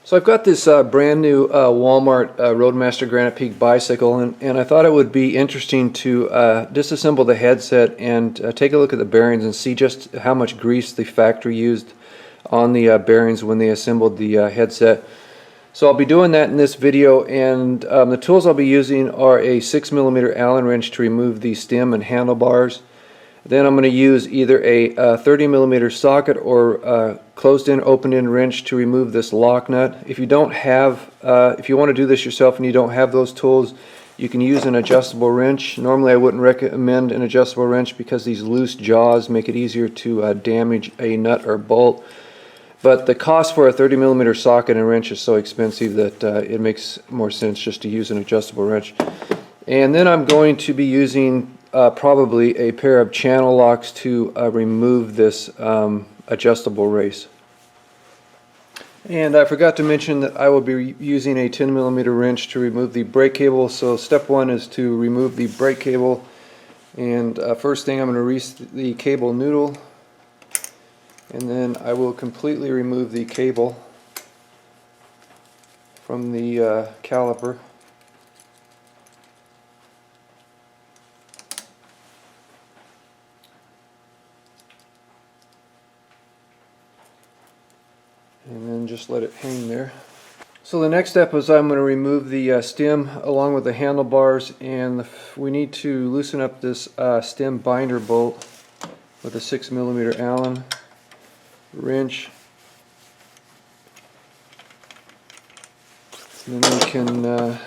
So I've got this brand new Walmart Roadmaster Granite Peak bicycle, and I thought it would be interesting to disassemble the headset and take a look at the bearings and see just how much grease the factory used on the bearings when they assembled the headset. So I'll be doing that in this video, and the tools I'll be using are a 6mm Allen wrench to remove the stem and handlebars. Then I'm going to use either a 30mm socket or a closed-in, opened-in wrench to remove this lock nut. If you don't have, if you want to do this yourself and you don't have those tools, you can use an adjustable wrench. Normally I wouldn't recommend an adjustable wrench because these loose jaws make it easier to damage a nut or bolt. But the cost for a 30mm socket and wrench is so expensive that it makes more sense just to use an adjustable wrench. And then I'm going to be using probably a pair of channel locks to remove this adjustable race. And I forgot to mention that I will be using a 10mm wrench to remove the brake cable. So step one is to remove the brake cable, and first thing I'm going to grease the cable noodle, and then I will completely remove the cable from the caliper. And then just let it hang there. So the next step is I'm going to remove the stem along with the handlebars, and we need to loosen up this stem binder bolt with a 6mm Allen wrench. And then we can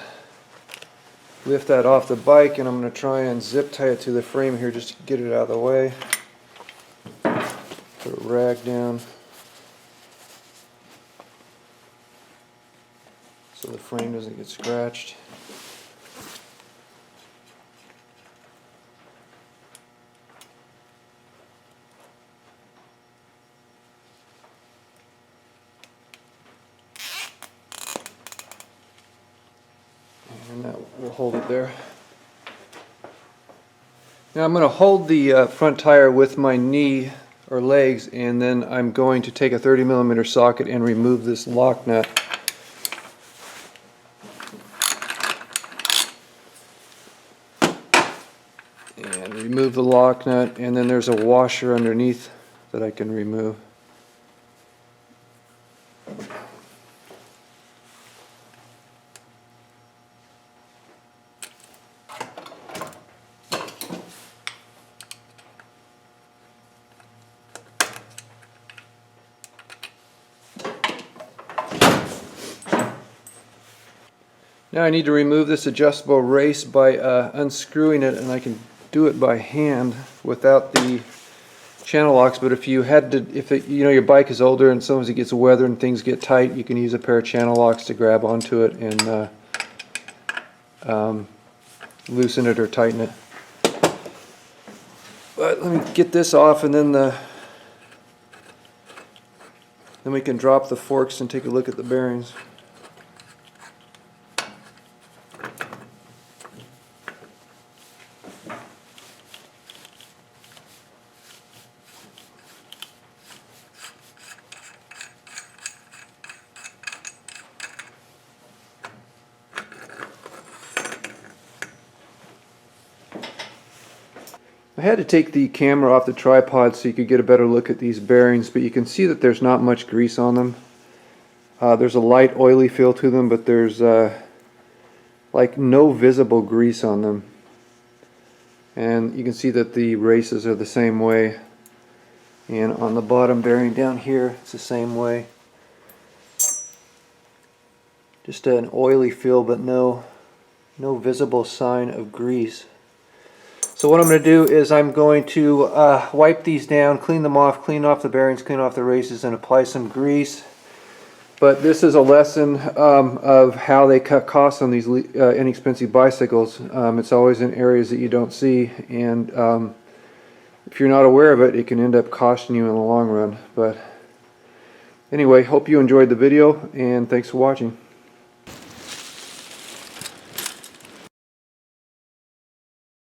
lift that off the bike, and I'm going to try and zip tie it to the frame here just to get it out of the way. Put a rag down so the frame doesn't get scratched. And that will hold it there. Now I'm going to hold the front tire with my knee or legs, and then I'm going to take a 30mm socket and remove this lock nut. And remove the lock nut, and then there's a washer underneath that I can remove. Now I need to remove this adjustable race by unscrewing it, and I can do it by hand without the channel locks. But if you had to, you know your bike is older and sometimes it gets weather and things get tight, you can use a pair of channel locks to grab onto it and loosen it or tighten it. But let me get this off, and then we can drop the forks and take a look at the bearings. I had to take the camera off the tripod so you could get a better look at these bearings, but you can see that there's not much grease on them. There's a light oily feel to them, but there's like no visible grease on them. And you can see that the races are the same way. And on the bottom bearing down here, it's the same way. Just an oily feel, but no visible sign of grease. So what I'm going to do is I'm going to wipe these down, clean them off, clean off the bearings, clean off the races, and apply some grease. But this is a lesson of how they cut costs on these inexpensive bicycles. It's always in areas that you don't see, and if you're not aware of it, it can end up costing you in the long run. But anyway, hope you enjoyed the video, and thanks for watching.